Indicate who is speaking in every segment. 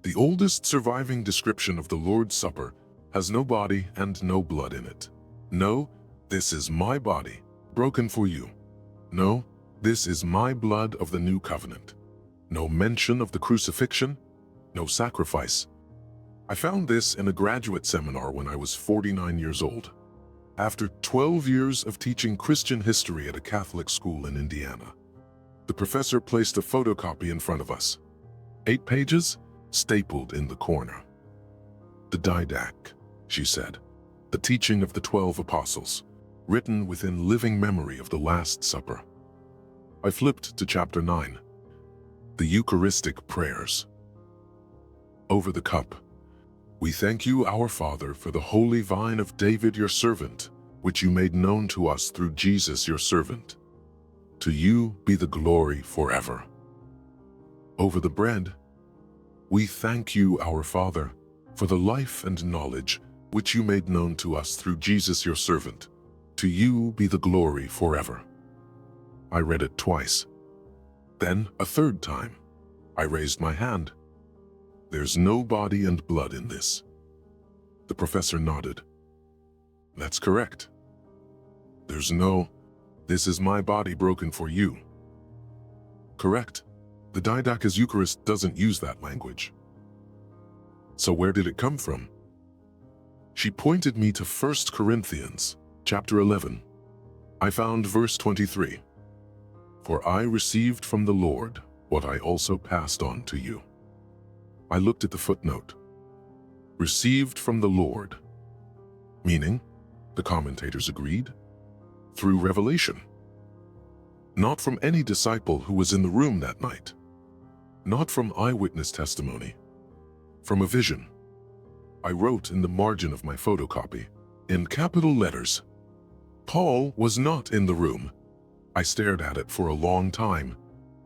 Speaker 1: The oldest surviving description of the Lord's Supper has no body and no blood in it. No, this is my body, broken for you. No, this is my blood of the new covenant. No mention of the crucifixion, no sacrifice. I found this in a graduate seminar when I was 49 years old. After 12 years of teaching Christian history at a Catholic school in Indiana, the professor placed a photocopy in front of us. 8 pages, stapled in the corner. The didache, she said, the teaching of the 12 apostles, written within living memory of the Last Supper. I flipped to chapter 9, the Eucharistic prayers. Over the cup, we thank you, our Father, for the holy vine of David your servant, which you made known to us through Jesus your servant. To you be the glory forever. Over the bread, we thank you, our Father, for the life and knowledge which you made known to us through Jesus your servant. To you be the glory forever. I read it twice. Then, a third time, I raised my hand. There's no body and blood in this. The professor nodded. That's correct. There's no, this is my body broken for you. Correct. The Didache's Eucharist doesn't use that language. So where did it come from? She pointed me to 1 Corinthians, chapter 11. I found verse 23. For I received from the Lord what I also passed on to you. I looked at the footnote. Received from the Lord. Meaning, the commentators agreed, through revelation. Not from any disciple who was in the room that night. Not from eyewitness testimony. From a vision. I wrote in the margin of my photocopy, in capital letters, Paul was not in the room. I stared at it for a long time.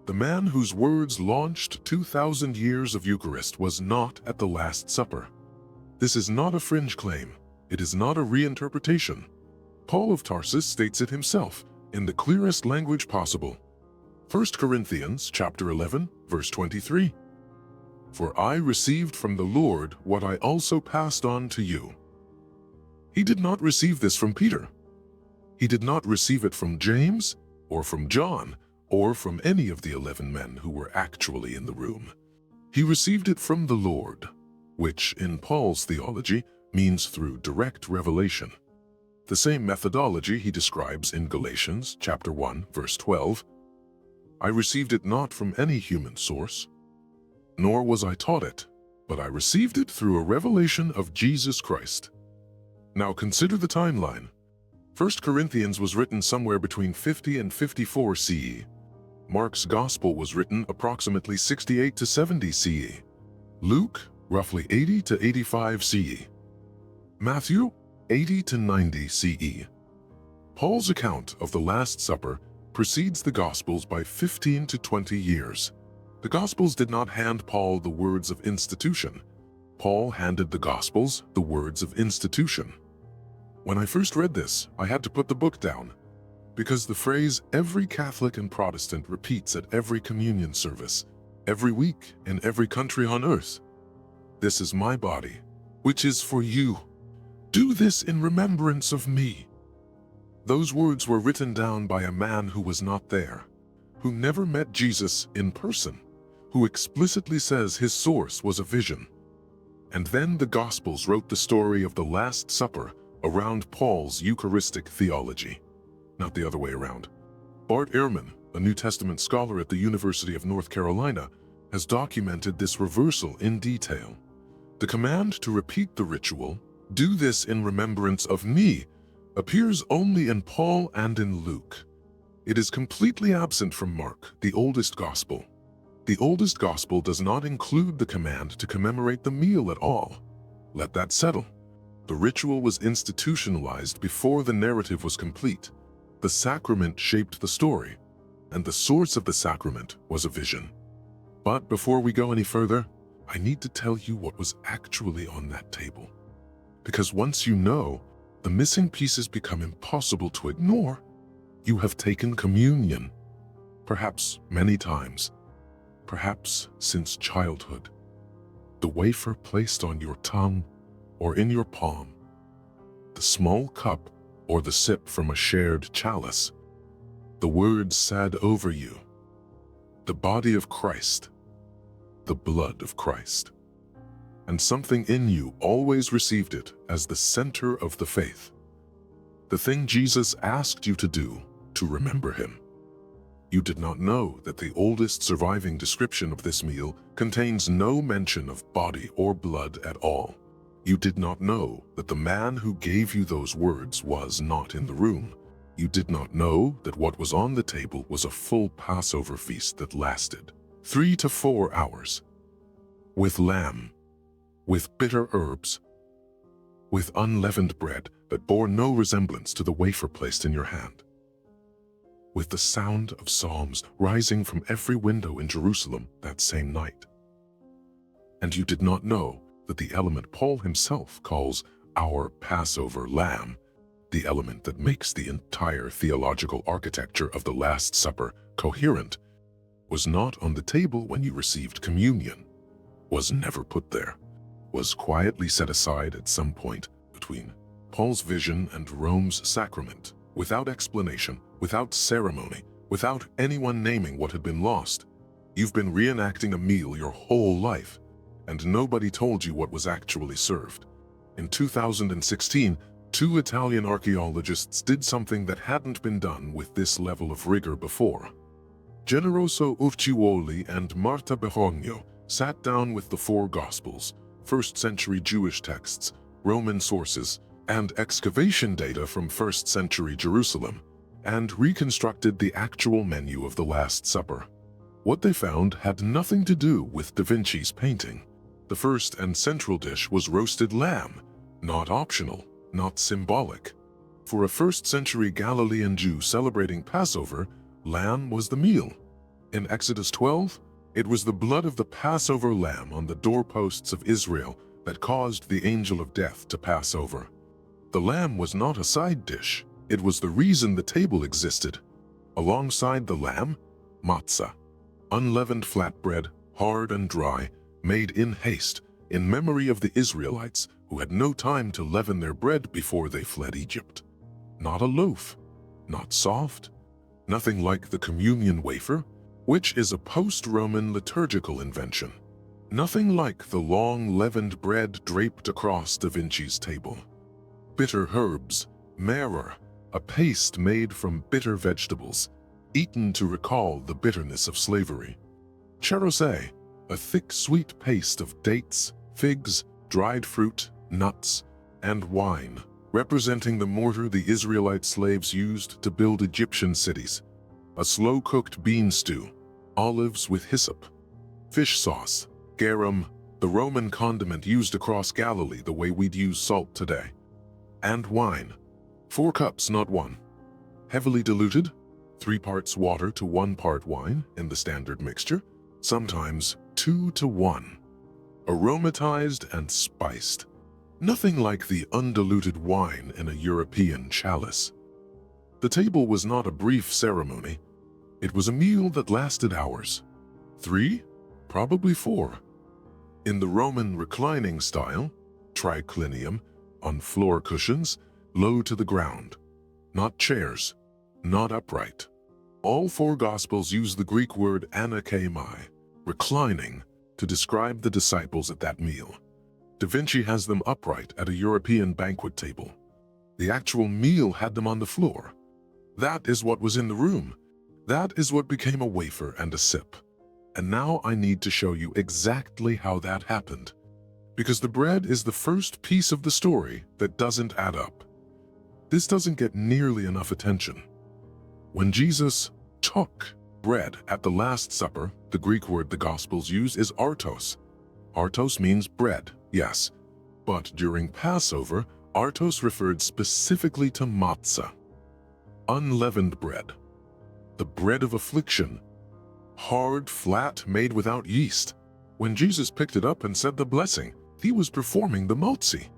Speaker 1: The man whose words launched 2,000 years of Eucharist was not at the Last Supper. This is not a fringe claim. It is not a reinterpretation. Paul of Tarsus states it himself in the clearest language possible. 1 Corinthians chapter 11, verse 23. For I received from the Lord what I also passed on to you. He did not receive this from Peter. He did not receive it from James, or from John, or from any of the 11 men who were actually in the room. He received it from the Lord, which in Paul's theology means through direct revelation. The same methodology he describes in Galatians chapter 1, verse 12. I received it not from any human source, nor was I taught it, but I received it through a revelation of Jesus Christ. Now consider the timeline. 1 Corinthians was written somewhere between 50 and 54 CE. Mark's Gospel was written approximately 68 to 70 CE. Luke, roughly 80 to 85 CE. Matthew, 80 to 90 CE. Paul's account of the Last Supper precedes the Gospels by 15 to 20 years. The Gospels did not hand Paul the words of institution. Paul handed the Gospels the words of institution. When I first read this, I had to put the book down, because the phrase every Catholic and Protestant repeats at every communion service, every week in every country on earth. This is my body, which is for you. Do this in remembrance of me. Those words were written down by a man who was not there, who never met Jesus in person, who explicitly says his source was a vision. And then the Gospels wrote the story of the Last Supper around Paul's Eucharistic theology, not the other way around. Bart Ehrman, a New Testament scholar at the University of North Carolina, has documented this reversal in detail. The command to repeat the ritual, do this in remembrance of me, appears only in Paul and in Luke. It is completely absent from Mark, the oldest gospel. The oldest gospel does not include the command to commemorate the meal at all. Let that settle. The ritual was institutionalized before the narrative was complete. The sacrament shaped the story, and the source of the sacrament was a vision. But before we go any further, I need to tell you what was actually on that table. Because once you know, the missing pieces become impossible to ignore. You have taken communion, perhaps many times, perhaps since childhood. the wafer placed on your tongue or in your palm, the small cup or the sip from a shared chalice, the words said over you, the body of Christ, the blood of Christ. And something in you always received it as the center of the faith, the thing Jesus asked you to do to remember him. You did not know that the oldest surviving description of this meal contains no mention of body or blood at all. You did not know that the man who gave you those words was not in the room. You did not know that what was on the table was a full Passover feast that lasted 3 to 4 hours, with lamb, with bitter herbs, with unleavened bread that bore no resemblance to the wafer placed in your hand, with the sound of psalms rising from every window in Jerusalem that same night. And you did not know that the element Paul himself calls our Passover lamb, the element that makes the entire theological architecture of the Last Supper coherent, was not on the table when you received communion, was never put there, was quietly set aside at some point between Paul's vision and Rome's sacrament, without explanation, without ceremony, without anyone naming what had been lost. You've been reenacting a meal your whole life, and nobody told you what was actually served. In 2016, 2 Italian archaeologists did something that hadn't been done with this level of rigor before. Generoso, Urciuoli, and Marta Berogno sat down with the 4 Gospels, first-century Jewish texts, Roman sources, and excavation data from first-century Jerusalem, and reconstructed the actual menu of the Last Supper. What they found had nothing to do with Da Vinci's painting. The first and central dish was roasted lamb, not optional, not symbolic. For a first-century Galilean Jew celebrating Passover, lamb was the meal. In Exodus 12, it was the blood of the Passover lamb on the doorposts of Israel that caused the angel of death to pass over. The lamb was not a side dish, it was the reason the table existed. Alongside the lamb, matzah, unleavened flatbread, hard and dry, made in haste, in memory of the Israelites who had no time to leaven their bread before they fled Egypt. Not a loaf, not soft, nothing like the communion wafer, which is a post-Roman liturgical invention. Nothing like the long leavened bread draped across Da Vinci's table. Bitter herbs, maror, a paste made from bitter vegetables, eaten to recall the bitterness of slavery. Charoset, a thick sweet paste of dates, figs, dried fruit, nuts, and wine, representing the mortar the Israelite slaves used to build Egyptian cities. A slow-cooked bean stew, olives with hyssop, fish sauce, garum, the Roman condiment used across Galilee the way we'd use salt today, and wine. 4 cups, not 1. Heavily diluted, 3 parts water to 1 part wine in the standard mixture, sometimes 2 to 1. Aromatized and spiced. Nothing like the undiluted wine in a European chalice. The table was not a brief ceremony. It was a meal that lasted hours. 3? Probably 4. In the Roman reclining style, triclinium, on floor cushions, low to the ground. Not chairs, not upright. All 4 Gospels use the Greek word anakeimai, reclining, to describe the disciples at that meal. Da Vinci has them upright at a European banquet table. The actual meal had them on the floor. That is what was in the room. That is what became a wafer and a sip. And now I need to show you exactly how that happened. Because the bread is the first piece of the story that doesn't add up. This doesn't get nearly enough attention. When Jesus took bread at the Last Supper, the Greek word the Gospels use is artos. Artos means bread, yes. But during Passover, artos referred specifically to matzah, unleavened bread, the bread of affliction, hard, flat, made without yeast. When Jesus picked it up and said the blessing, he was performing the matzah,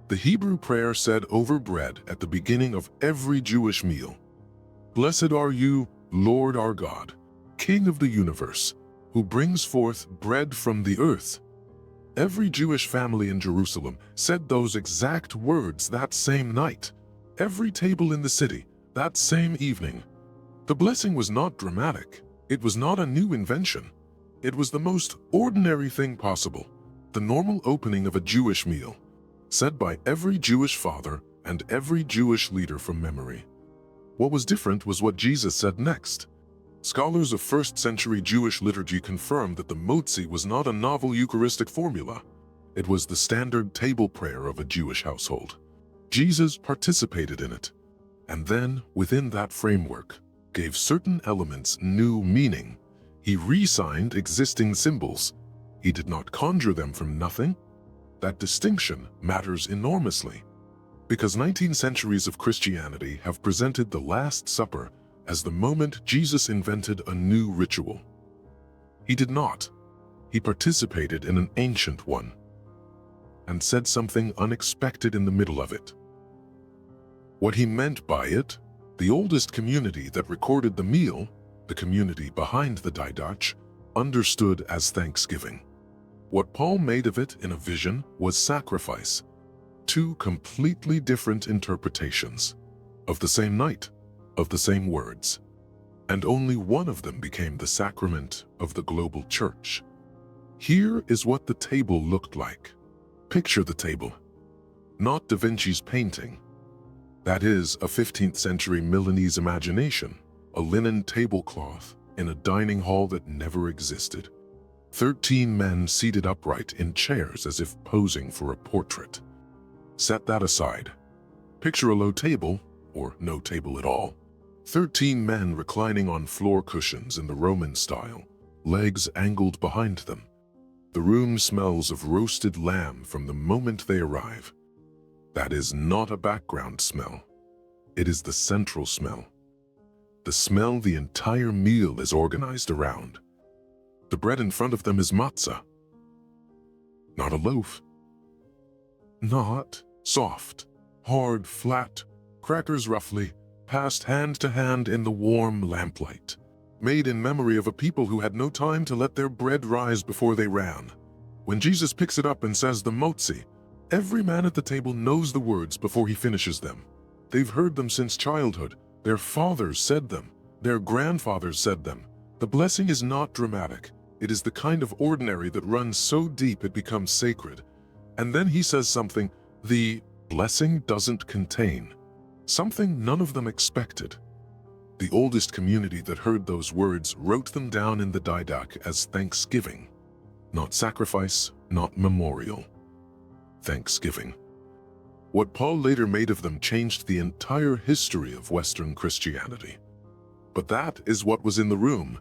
Speaker 1: the Hebrew prayer said over bread at the beginning of every Jewish meal. Blessed are you, Lord our God, King of the universe, who brings forth bread from the earth. Every Jewish family in Jerusalem said those exact words that same night. Every table in the city, that same evening. The blessing was not dramatic. It was not a new invention. It was the most ordinary thing possible, the normal opening of a Jewish meal, said by every Jewish father and every Jewish leader from memory. What was different was what Jesus said next. Scholars of first-century Jewish liturgy confirm that the matzah was not a novel Eucharistic formula. It was the standard table prayer of a Jewish household. Jesus participated in it, and then, within that framework, gave certain elements new meaning. He re-signed existing symbols. He did not conjure them from nothing. That distinction matters enormously, because 19 centuries of Christianity have presented the Last Supper as the moment Jesus invented a new ritual. He did not. He participated in an ancient one and said something unexpected in the middle of it. What he meant by it, the oldest community that recorded the meal, the community behind the didache, understood as thanksgiving. What Paul made of it in a vision was sacrifice. Two completely different interpretations of the same night, of the same words, and only one of them became the sacrament of the global church. Here is what the table looked like. Picture the table. Not Da Vinci's painting. That is a 15th century Milanese imagination, a linen tablecloth in a dining hall that never existed. 13 men seated upright in chairs as if posing for a portrait. Set that aside. Picture a low table, or no table at all. 13 men reclining on floor cushions in the Roman style, legs angled behind them. The room smells of roasted lamb from the moment they arrive. That is not a background smell. It is the central smell. The smell the entire meal is organized around. The bread in front of them is matzah. Not a loaf. Not soft, hard, flat crackers roughly passed hand to hand in the warm lamplight, made in memory of a people who had no time to let their bread rise before they ran. When Jesus picks it up and says the matzah, every man at the table knows the words before he finishes them. They've heard them since childhood. Their fathers said them. Their grandfathers said them. The blessing is not dramatic. It is the kind of ordinary that runs so deep it becomes sacred. And then he says something the blessing doesn't contain. Something none of them expected. The oldest community that heard those words wrote them down in the didache as thanksgiving. Not sacrifice, not memorial. Thanksgiving. What Paul later made of them changed the entire history of Western Christianity. But that is what was in the room.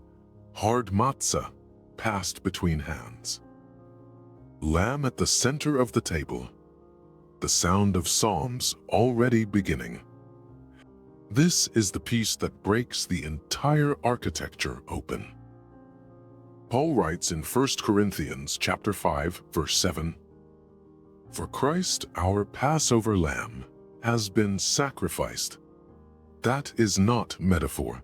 Speaker 1: Hard matzah, passed between hands. Lamb at the center of the table. The sound of psalms already beginning. This is the piece that breaks the entire architecture open. Paul writes in 1 Corinthians chapter 5, verse 7, "For Christ, our Passover lamb, has been sacrificed." That is not metaphor.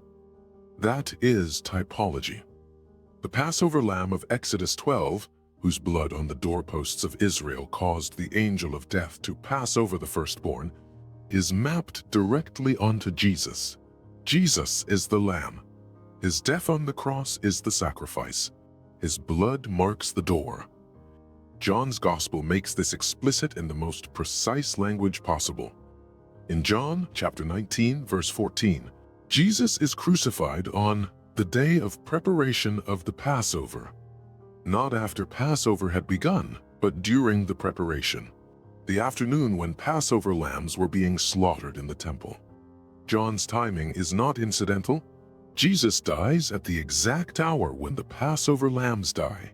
Speaker 1: That is typology. The Passover lamb of Exodus 12, whose blood on the doorposts of Israel caused the angel of death to pass over the firstborn, is mapped directly onto Jesus. Jesus is the lamb. His death on the cross is the sacrifice. His blood marks the door. John's Gospel makes this explicit in the most precise language possible. In John chapter 19, verse 14, Jesus is crucified on the day of preparation of the Passover. Not after Passover had begun, but during the preparation. The afternoon when Passover lambs were being slaughtered in the temple. John's timing is not incidental. Jesus dies at the exact hour when the Passover lambs die.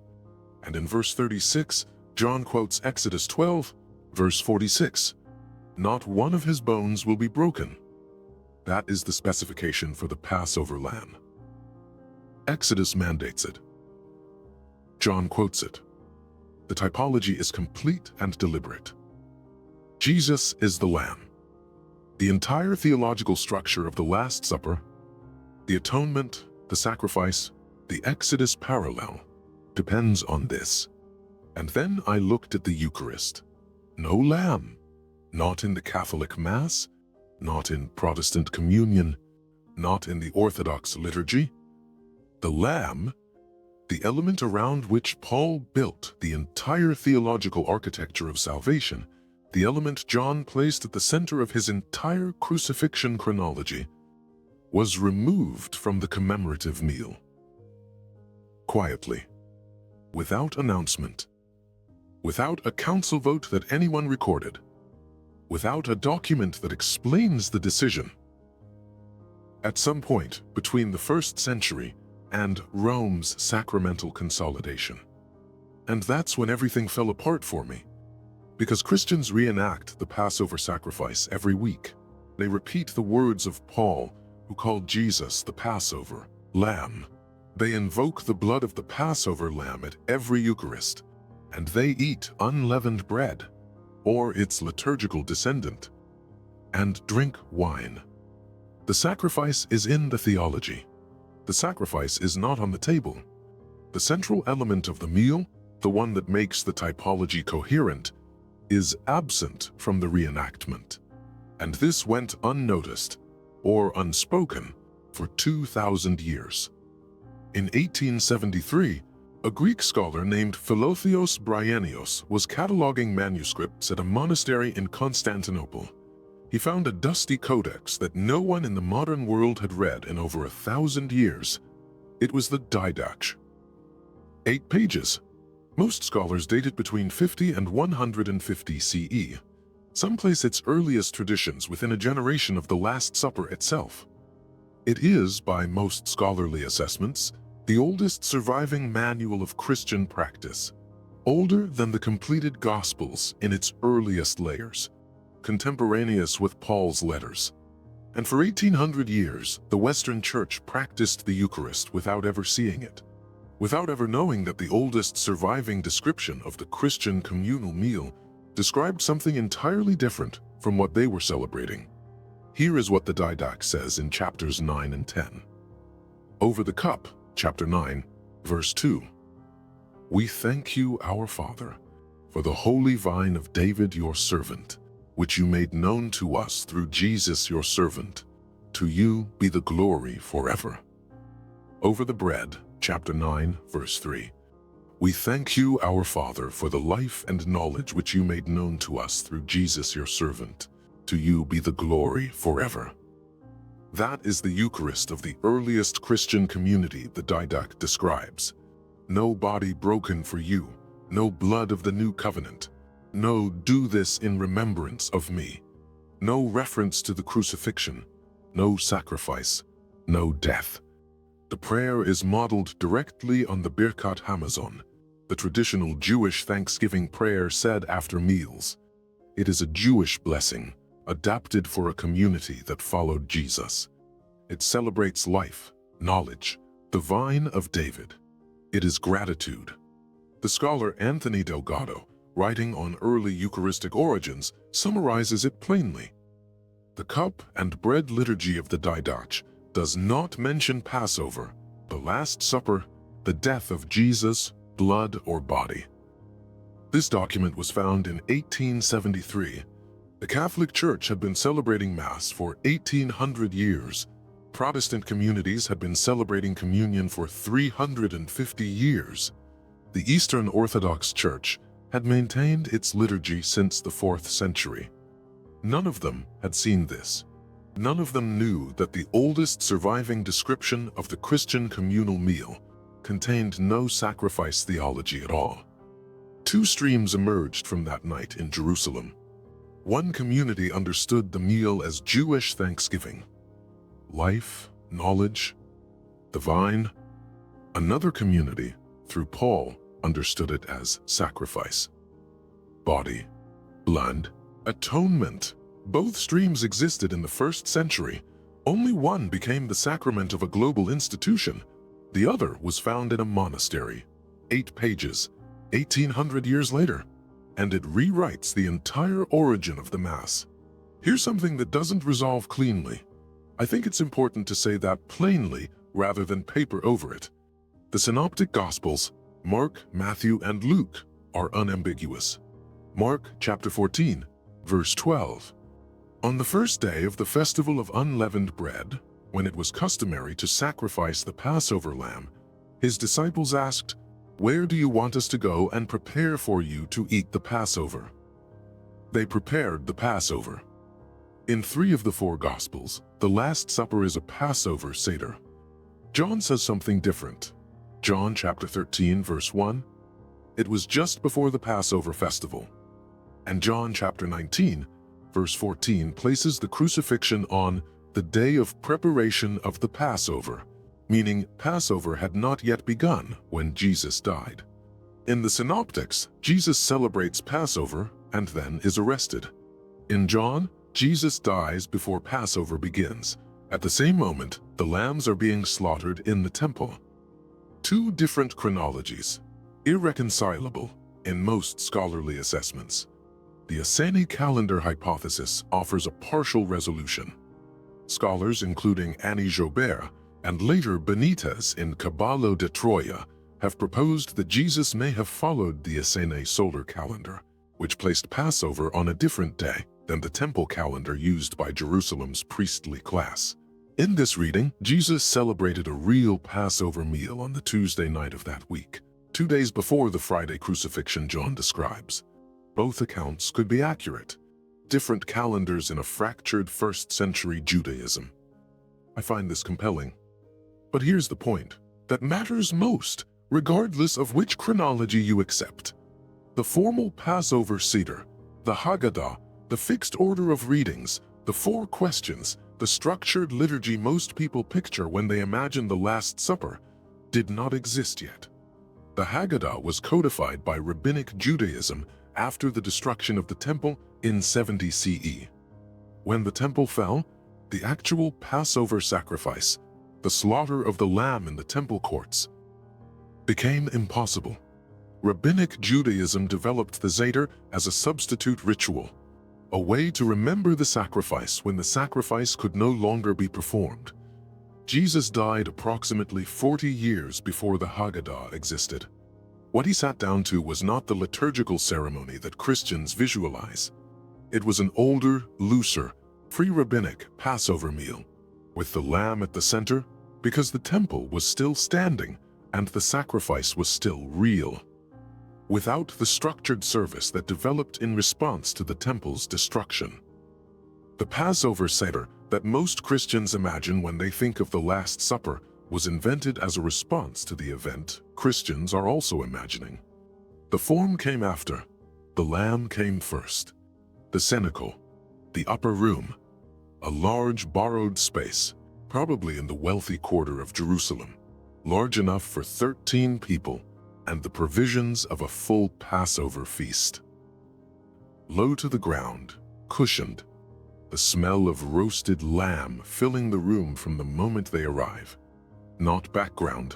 Speaker 1: And in verse 36, John quotes Exodus 12, verse 46. Not one of his bones will be broken. That is the specification for the Passover lamb. Exodus mandates it. John quotes it. The typology is complete and deliberate. Jesus is the Lamb. The entire theological structure of the Last Supper, the atonement, the sacrifice, the Exodus parallel, depends on this. And then I looked at the Eucharist. No lamb, not in the Catholic Mass, not in Protestant communion, not in the Orthodox liturgy. The lamb, the element around which Paul built the entire theological architecture of salvation, the element John placed at the center of his entire crucifixion chronology, was removed from the commemorative meal. Quietly, without announcement, without a council vote that anyone recorded, without a document that explains the decision. At some point between the 1st century and Rome's sacramental consolidation. And that's when everything fell apart for me. Because Christians reenact the Passover sacrifice every week. They repeat the words of Paul, who called Jesus the Passover Lamb. They invoke the blood of the Passover lamb at every Eucharist, and they eat unleavened bread, or its liturgical descendant, and drink wine. The sacrifice is in the theology. The sacrifice is not on the table. The central element of the meal, the one that makes the typology coherent, is absent from the reenactment. And this went unnoticed, or unspoken, for 2,000 years. In 1873, a Greek scholar named Philotheos Bryennios was cataloging manuscripts at a monastery in Constantinople. He found a dusty codex that no one in the modern world had read in over 1,000 years. It was the Didache. 8 pages. Most scholars date it between 50 and 150 CE. Some place its earliest traditions within a generation of the Last Supper itself. It is, by most scholarly assessments, the oldest surviving manual of Christian practice, older than the completed Gospels in its earliest layers, contemporaneous with Paul's letters. And for 1,800 years, the Western Church practiced the Eucharist without ever seeing it, without ever knowing that the oldest surviving description of the Christian communal meal described something entirely different from what they were celebrating. Here is what the Didache says in chapters 9 and 10. Over the cup, chapter 9, verse 2. We thank you, our Father, for the holy vine of David your servant, which you made known to us through Jesus your servant. To you be the glory forever. Over the bread, chapter 9, verse 3. We thank you, our Father, for the life and knowledge which you made known to us through Jesus your servant. To you be the glory forever. That is the Eucharist of the earliest Christian community the Didache describes. No body broken for you, no blood of the new covenant. No, do this in remembrance of me. No reference to the crucifixion, no sacrifice, no death. The prayer is modeled directly on the Birkat Hamazon, the traditional Jewish Thanksgiving prayer said after meals. It is a Jewish blessing, adapted for a community that followed Jesus. It celebrates life, knowledge, the vine of David. It is gratitude. The scholar Anthony Delgado, writing on early Eucharistic origins, summarizes it plainly. The cup and bread liturgy of the Didache does not mention Passover, the Last Supper, the death of Jesus, blood or body. This document was found in 1873. The Catholic Church had been celebrating Mass for 1,800 years. Protestant communities had been celebrating communion for 350 years. The Eastern Orthodox Church had maintained its liturgy since the 4th century. None of them had seen this. None of them knew that the oldest surviving description of the Christian communal meal contained no sacrifice theology at all. 2 streams emerged from that night in Jerusalem. One community understood the meal as Jewish thanksgiving, life, knowledge, the vine. Another community, through Paul, understood it as sacrifice, body, blood, atonement. Both streams existed in the 1st century. Only one became the sacrament of a global institution. The other was found in a monastery. 8 pages, 1,800 years later. And it rewrites the entire origin of the Mass. Here's something that doesn't resolve cleanly. I think it's important to say that plainly rather than paper over it. The Synoptic Gospels, Mark, Matthew, and Luke, are unambiguous. Mark chapter 14, verse 12. On the first day of the festival of unleavened bread, when it was customary to sacrifice the Passover lamb, his disciples asked, "Where do you want us to go and prepare for you to eat the Passover?" They prepared the Passover. In 3 of the 4 Gospels, the Last Supper is a Passover Seder. John says something different. John chapter 13, verse 1, "It was just before the Passover festival." And John chapter 19, verse 14 places the crucifixion on the day of preparation of the Passover, meaning Passover had not yet begun when Jesus died. In the Synoptics, Jesus celebrates Passover and then is arrested. In John, Jesus dies before Passover begins. At the same moment, the lambs are being slaughtered in the temple. 2 different chronologies, irreconcilable in most scholarly assessments. The Essene calendar hypothesis offers a partial resolution. Scholars including Annie Joubert and later Benitez in Caballo de Troya have proposed that Jesus may have followed the Essene solar calendar, which placed Passover on a different day than the temple calendar used by Jerusalem's priestly class. In this reading, Jesus celebrated a real Passover meal on the Tuesday night of that week, 2 days before the Friday crucifixion John describes. Both accounts could be accurate, different calendars in a fractured first-century Judaism. I find this compelling. But here's the point that matters most, regardless of which chronology you accept. The formal Passover Seder, the Haggadah, the fixed order of readings, the 4 questions, the structured liturgy most people picture when they imagine the Last Supper, did not exist yet. The Haggadah was codified by Rabbinic Judaism after the destruction of the temple in 70 CE. When the temple fell, the actual Passover sacrifice, the slaughter of the lamb in the temple courts, became impossible. Rabbinic Judaism developed the Seder as a substitute ritual, a way to remember the sacrifice when the sacrifice could no longer be performed. Jesus died approximately 40 years before the Haggadah existed. What he sat down to was not the liturgical ceremony that Christians visualize. It was an older, looser, pre-rabbinic Passover meal, with the lamb at the center, because the temple was still standing and the sacrifice was still real. Without the structured service that developed in response to the temple's destruction. The Passover Seder that most Christians imagine when they think of the Last Supper was invented as a response to the event Christians are also imagining. The form came after. The lamb came first. The cenacle, the upper room, a large borrowed space, probably in the wealthy quarter of Jerusalem, large enough for 13 people, and the provisions of a full Passover feast. Low to the ground, cushioned, the smell of roasted lamb filling the room from the moment they arrive. Not background,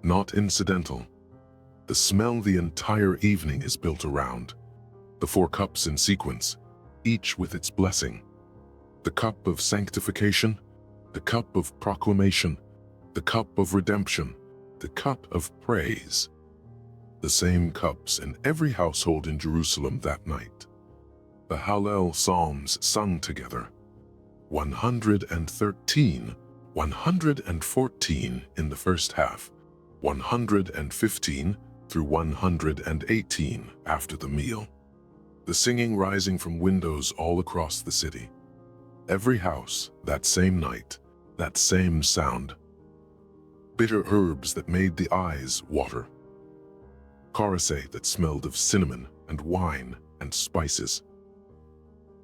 Speaker 1: not incidental. The smell the entire evening is built around. The 4 cups in sequence, each with its blessing. The cup of sanctification, the cup of proclamation, the cup of redemption, the cup of praise. The same cups in every household in Jerusalem that night. The Hallel Psalms sung together. 113, 114 in the first half, 115 through 118 after the meal. The singing rising from windows all across the city. Every house, that same night, that same sound. Bitter herbs that made the eyes water. Charoset that smelled of cinnamon and wine and spices.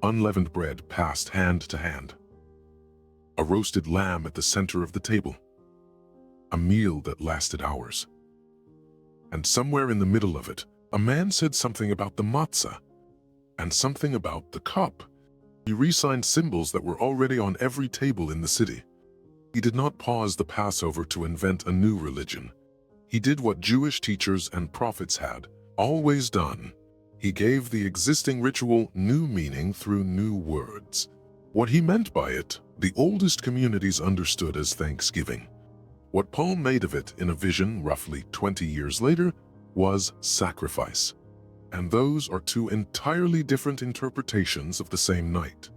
Speaker 1: Unleavened bread passed hand to hand. A roasted lamb at the center of the table. A meal that lasted hours. And somewhere in the middle of it, a man said something about the matzah and something about the cup. He re-signed symbols that were already on every table in the city. He did not pause the Passover to invent a new religion. He did what Jewish teachers and prophets had always done. He gave the existing ritual new meaning through new words. What he meant by it, the oldest communities understood as thanksgiving. What Paul made of it in a vision roughly 20 years later was sacrifice. and those are two entirely different interpretations of the same night.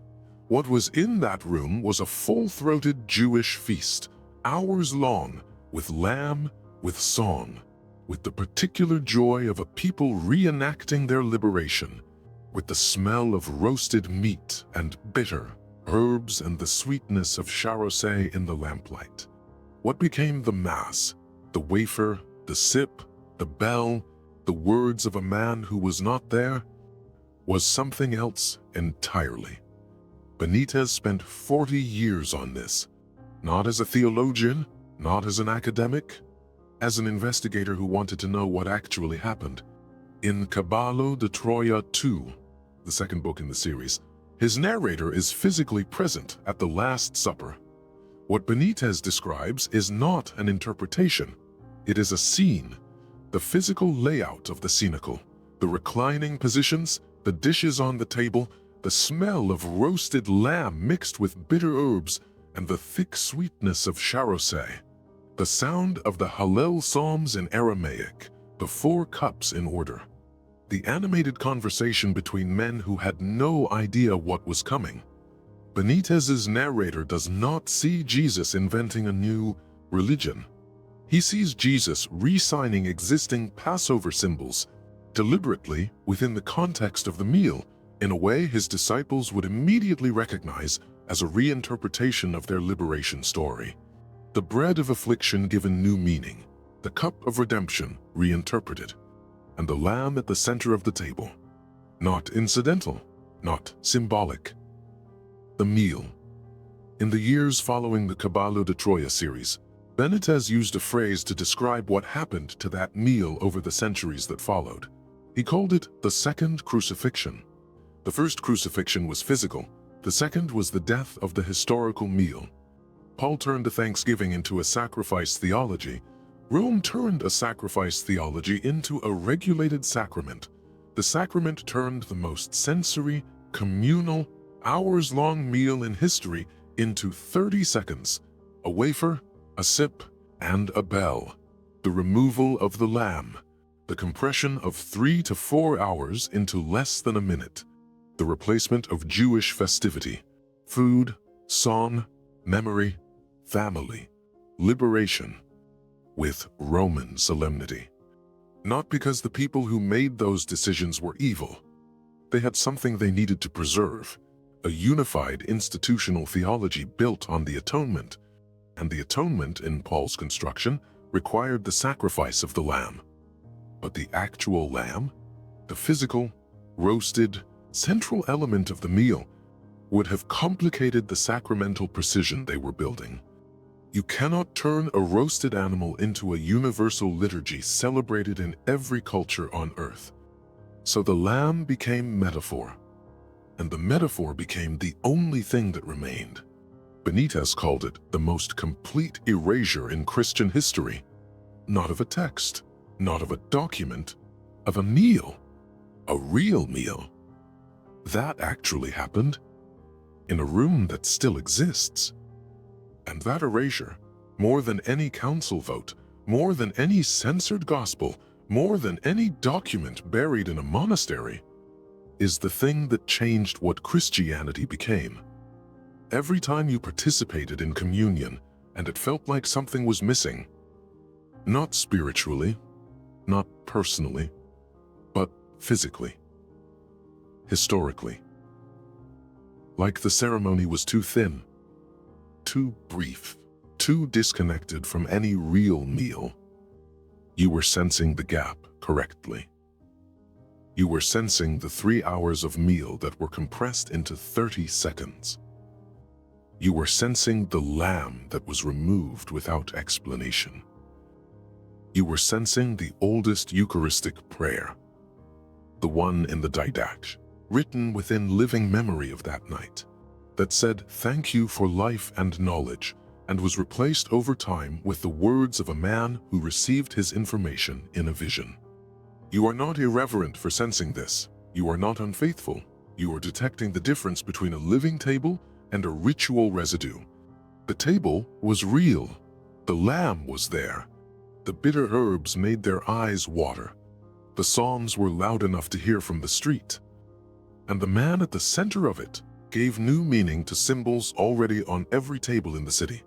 Speaker 1: What was in that room was a full-throated Jewish feast, hours long, with lamb, with song, with the particular joy of a people reenacting their liberation, with the smell of roasted meat and bitter herbs and the sweetness of charoset in the lamplight. What became the Mass, the wafer, the sip, the bell, the words of a man who was not there, was something else entirely. Benitez spent 40 years on this, not as a theologian, not as an academic, as an investigator who wanted to know what actually happened. In Caballo de Troia 2, the second book in the series, his narrator is physically present at the Last Supper. What Benitez describes is not an interpretation. It is a scene, the physical layout of the cenacle, the reclining positions, the dishes on the table, the smell of roasted lamb mixed with bitter herbs, and the thick sweetness of charoset, the sound of the Hallel Psalms in Aramaic, the 4 cups in order, the animated conversation between men who had no idea what was coming. Benitez's narrator does not see Jesus inventing a new religion. He sees Jesus re-signing existing Passover symbols deliberately within the context of the meal, in a way his disciples would immediately recognize as a reinterpretation of their liberation story. The bread of affliction given new meaning, the cup of redemption reinterpreted, and the lamb at the center of the table. Not incidental, not symbolic. The meal. In the years following the Caballo de Troia series, Benitez used a phrase to describe what happened to that meal over the centuries that followed. He called it the second crucifixion. The first crucifixion was physical, the second was the death of the historical meal. Paul turned a thanksgiving into a sacrifice theology. Rome turned a sacrifice theology into a regulated sacrament. The sacrament turned the most sensory, communal, hours-long meal in history into 30 seconds, a wafer, a sip, and a bell. The removal of the lamb, the compression of 3 to 4 hours into less than a minute. The replacement of Jewish festivity, food, song, memory, family, liberation, with Roman solemnity. Not because the people who made those decisions were evil. They had something they needed to preserve, a unified institutional theology built on the atonement, and the atonement in Paul's construction required the sacrifice of the lamb. But the actual lamb, the physical, roasted, central element of the meal, would have complicated the sacramental precision they were building. You cannot turn a roasted animal into a universal liturgy celebrated in every culture on earth. So the lamb became metaphor, and the metaphor became the only thing that remained. Benitez called it the most complete erasure in Christian history, not of a text, not of a document, of a meal, a real meal. That actually happened in a room that still exists. And that erasure, more than any council vote, more than any censored gospel, more than any document buried in a monastery, is the thing that changed what Christianity became. Every time you participated in communion and it felt like something was missing, not spiritually, not personally, but physically, historically. Like the ceremony was too thin, too brief, too disconnected from any real meal. You were sensing the gap correctly. You were sensing the 3 hours of meal that were compressed into 30 seconds. You were sensing the lamb that was removed without explanation. You were sensing the oldest Eucharistic prayer, the one in the didache, written within living memory of that night, that said thank you for life and knowledge, and was replaced over time with the words of a man who received his information in a vision. You are not irreverent for sensing this. You are not unfaithful. You are detecting the difference between a living table and a ritual residue. The table was real. The lamb was there. The bitter herbs made their eyes water. The songs were loud enough to hear from the street. And the man at the center of it gave new meaning to symbols already on every table in the city.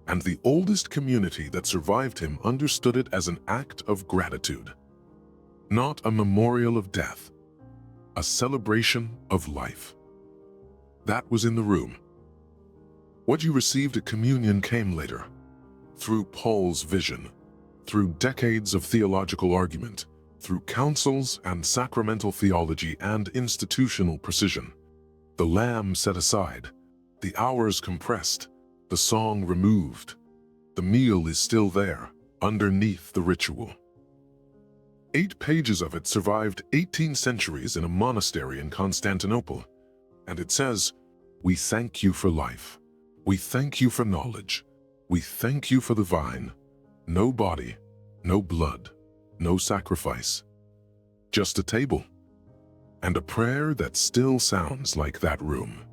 Speaker 1: And the oldest community that survived him understood it as an act of gratitude. Not a memorial of death, a celebration of life. That was in the room. What you received at communion came later, through Paul's vision, through decades of theological argument, through councils and sacramental theology and institutional precision. The lamb set aside, the hours compressed, the song removed. The meal is still there, underneath the ritual. 8 pages of it survived 18 centuries in a monastery in Constantinople, and it says, "We thank you for life. We thank you for knowledge. We thank you for the vine. No body, no blood, no sacrifice. Just a table." And a prayer that still sounds like that room.